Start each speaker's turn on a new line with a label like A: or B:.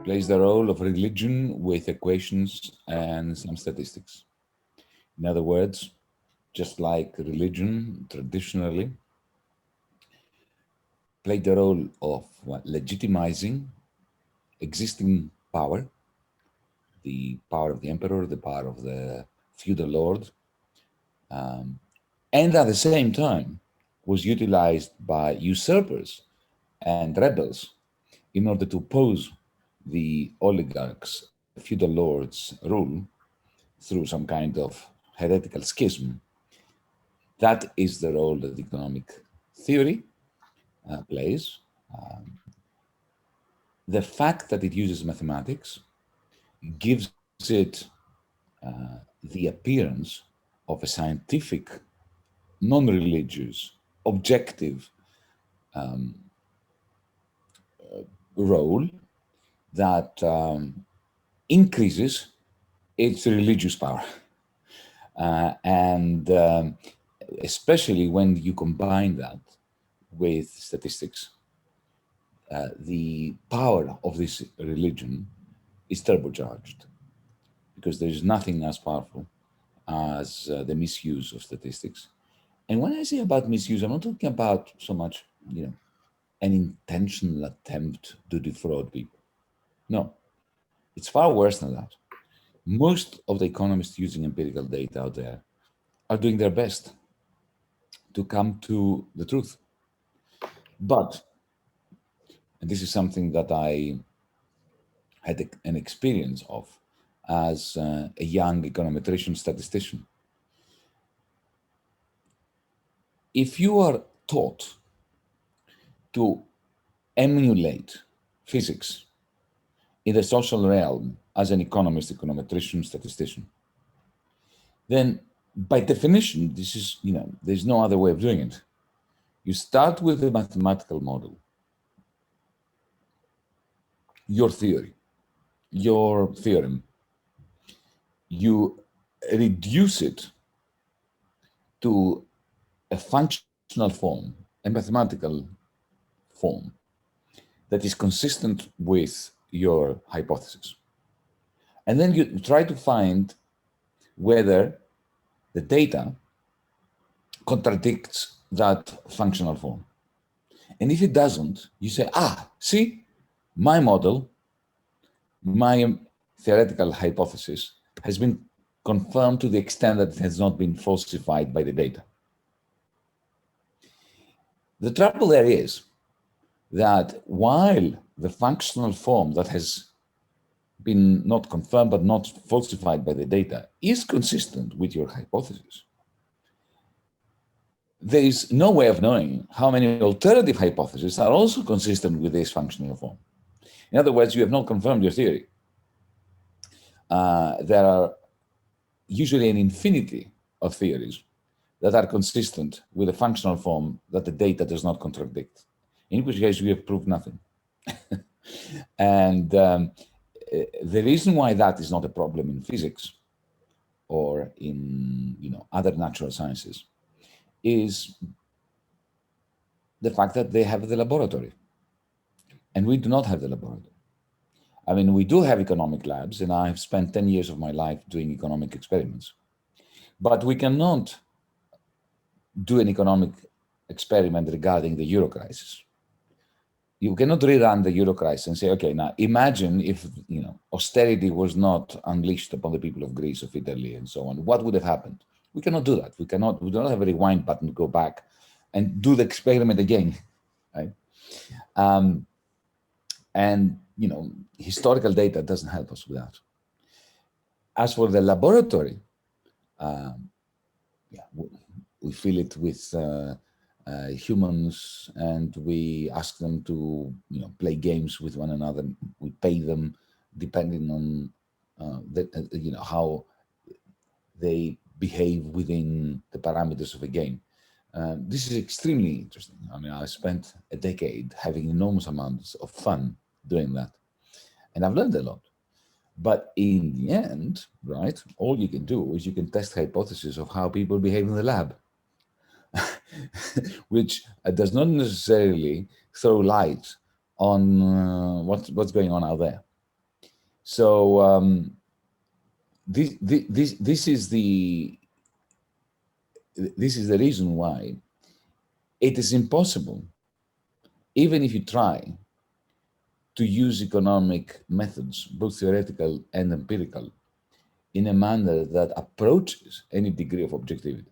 A: plays the role of religion with equations and some statistics. In other words, just like religion traditionally played the role of legitimizing existing power, the power of the emperor, the power of the feudal lord, and at the same time was utilized by usurpers and rebels in order to oppose the oligarchs, the feudal lords' rule through some kind of heretical schism. That is the role that economic theory plays. The fact that it uses mathematics gives it the appearance of a scientific, non-religious, objective role that increases its religious power. And especially when you combine that with statistics, the power of this religion is turbocharged because there is nothing as powerful as the misuse of statistics. And when I say about misuse, I'm not talking about so much, an intentional attempt to defraud people. No, it's far worse than that. Most of the economists using empirical data out there are doing their best to come to the truth. But, and this is something that I had an experience of as a young econometrician statistician. If you are taught to emulate physics in the social realm as an economist, econometrician, statistician, then by definition, this is, there's no other way of doing it. You start with a mathematical model, your theory, your theorem. You reduce it to a functional form, a mathematical form that is consistent with your hypothesis. And then you try to find whether the data contradicts that functional form. And if it doesn't, you say, see, my model, my theoretical hypothesis has been confirmed to the extent that it has not been falsified by the data. The trouble there is that while the functional form that has been not confirmed but not falsified by the data is consistent with your hypothesis, there is no way of knowing how many alternative hypotheses are also consistent with this functional form. In other words, you have not confirmed your theory. There are usually an infinity of theories that are consistent with a functional form that the data does not contradict, in which case we have proved nothing. And the reason why that is not a problem in physics or in other natural sciences is the fact that they have the laboratory, and we do not have the laboratory. I mean, we do have economic labs, and I've spent 10 years of my life doing economic experiments, but we cannot do an economic experiment regarding the euro crisis. You cannot rerun the euro crisis and say, okay, now imagine if austerity was not unleashed upon the people of Greece, of Italy, and so on. What would have happened? We cannot do that. We don't have a rewind button to go back and do the experiment again, right? And historical data doesn't help us with that. As for the laboratory, we fill it with humans, and we ask them to play games with one another. We pay them depending on how they behave within the parameters of a game. This is extremely interesting. I mean, I spent a decade having enormous amounts of fun doing that, and I've learned a lot. But in the end, right, all you can do is you can test hypotheses of how people behave in the lab, which does not necessarily throw light on what's going on out there. So this is the reason why it is impossible, even if you try, to use economic methods, both theoretical and empirical, in a manner that approaches any degree of objectivity.